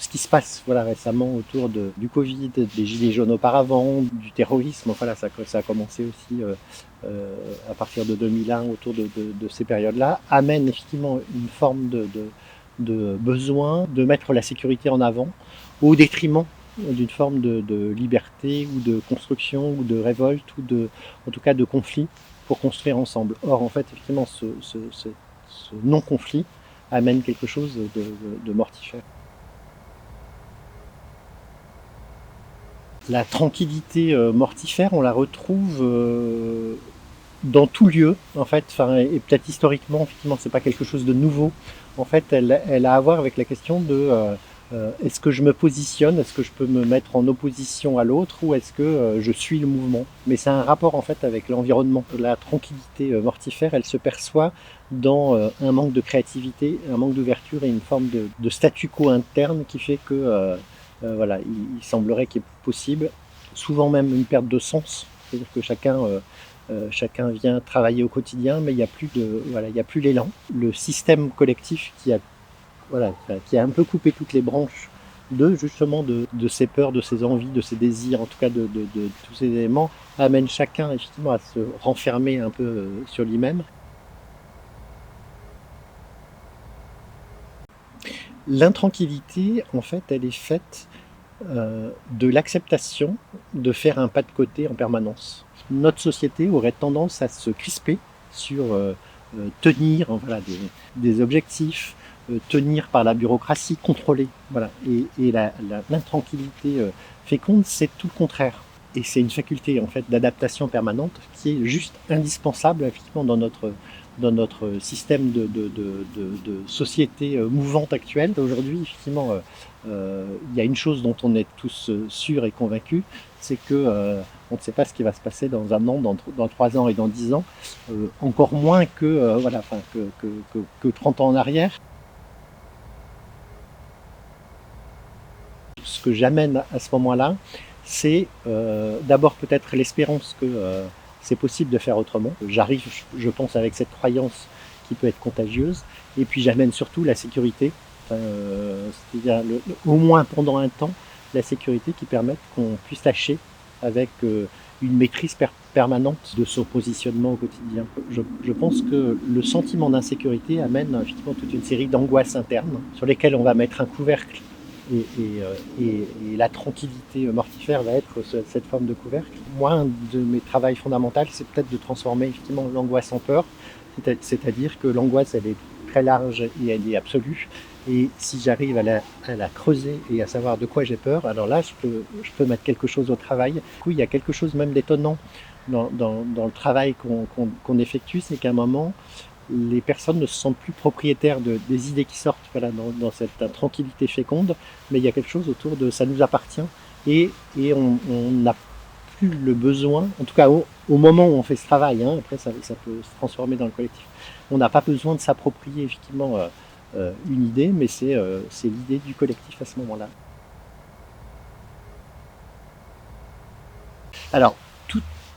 ce qui se passe récemment autour du Covid, des gilets jaunes auparavant, du terrorisme, voilà, ça a commencé aussi à partir de 2001, autour de ces périodes-là, amène effectivement une forme de besoin de mettre la sécurité en avant au détriment d'une forme de liberté ou de construction ou de révolte ou en tout cas de conflit pour construire ensemble. Or, en fait, effectivement, ce non-conflit amène quelque chose de mortifère. La tranquillité mortifère, on la retrouve dans tout lieu, en fait, et peut-être historiquement, effectivement, c'est pas quelque chose de nouveau. En fait, elle a à voir avec la question de est-ce que je me positionne, est-ce que je peux me mettre en opposition à l'autre, ou est-ce que je suis le mouvement. Mais c'est un rapport en fait avec l'environnement. La tranquillité mortifère, elle se perçoit dans un manque de créativité, un manque d'ouverture et une forme de statu quo interne qui fait que voilà, il semblerait qu'il est possible, souvent même une perte de sens, c'est-à-dire que chacun vient travailler au quotidien, mais il n'y a plus il y a plus l'élan. Le système collectif qui a un peu coupé toutes les branches justement de ses peurs, de ses envies, de ses désirs, en tout cas de tous ces éléments, amène chacun effectivement à se renfermer un peu sur lui-même. L'intranquillité, en fait, elle est faite de l'acceptation de faire un pas de côté en permanence. Notre société aurait tendance à se crisper sur tenir des objectifs, tenir par la bureaucratie, contrôler. Voilà. Et l'intranquillité féconde, c'est tout le contraire. Et c'est une faculté en fait d'adaptation permanente qui est juste indispensable effectivement dans notre système de société mouvante actuelle. Aujourd'hui, effectivement, il y a une chose dont on est tous sûrs et convaincus, c'est que on ne sait pas ce qui va se passer dans un an, dans 3 ans et dans 10 ans, encore moins que 30 ans en arrière. Ce que j'amène à ce moment-là, c'est d'abord peut-être l'espérance que c'est possible de faire autrement. J'arrive, je pense, avec cette croyance qui peut être contagieuse, et puis j'amène surtout la sécurité, c'est-à-dire au moins pendant un temps, la sécurité qui permette qu'on puisse lâcher avec une maîtrise permanente de son positionnement au quotidien. Je pense que le sentiment d'insécurité amène effectivement toute une série d'angoisses internes sur lesquelles on va mettre un couvercle. Et la tranquillité mortifère va être cette forme de couvercle. Moi, un de mes travaux fondamentaux, c'est peut-être de transformer effectivement l'angoisse en peur, c'est-à-dire que l'angoisse, elle est très large et elle est absolue. Et si j'arrive à la creuser et à savoir de quoi j'ai peur, alors là, je peux mettre quelque chose au travail. Du coup, il y a quelque chose même d'étonnant dans le travail qu'on effectue, c'est qu'à un moment, les personnes ne se sentent plus propriétaires des idées qui sortent dans cette tranquillité féconde, mais il y a quelque chose autour de ça nous appartient et on n'a plus le besoin, en tout cas au moment où on fait ce travail, après ça peut se transformer dans le collectif, on n'a pas besoin de s'approprier effectivement une idée, mais c'est l'idée du collectif à ce moment-là. Alors,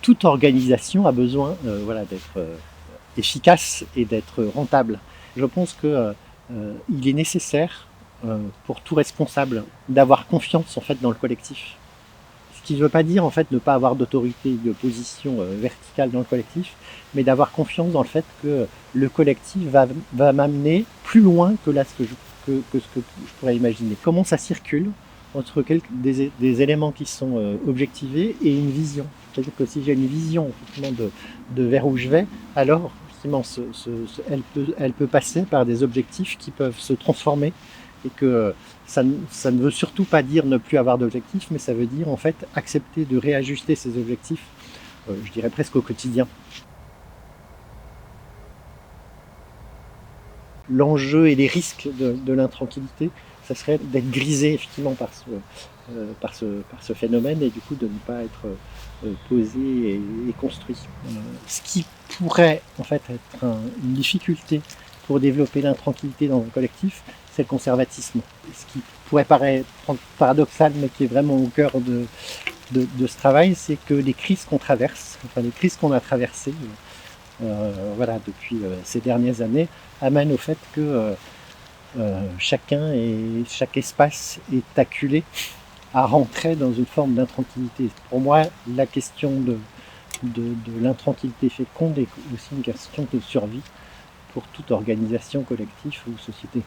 toute organisation a besoin d'être efficace et d'être rentable. Je pense que il est nécessaire pour tout responsable d'avoir confiance en fait dans le collectif. Ce qui ne veut pas dire en fait ne pas avoir d'autorité, de position verticale dans le collectif, mais d'avoir confiance dans le fait que le collectif va m'amener plus loin que ce que je pourrais imaginer. Comment ça circule entre des éléments qui sont objectivés et une vision. C'est-à-dire que si j'ai une vision effectivement de vers où je vais, alors effectivement elle peut passer par des objectifs qui peuvent se transformer et que ça ne veut surtout pas dire ne plus avoir d'objectifs, mais ça veut dire en fait accepter de réajuster ces objectifs, je dirais presque au quotidien. L'enjeu et les risques de l'intranquillité, ça serait d'être grisé effectivement par ce phénomène et du coup de ne pas être posé et construit. Ce qui pourrait en fait être une difficulté pour développer l'intranquillité dans un collectif, c'est le conservatisme. Ce qui pourrait paraître paradoxal, mais qui est vraiment au cœur de ce travail, c'est que les crises qu'on traverse, les crises qu'on a traversées depuis ces dernières années, amènent au fait que chacun et chaque espace est acculé à rentrer dans une forme d'intranquillité. Pour moi, la question de l'intranquillité féconde est aussi une question de survie pour toute organisation collective ou société.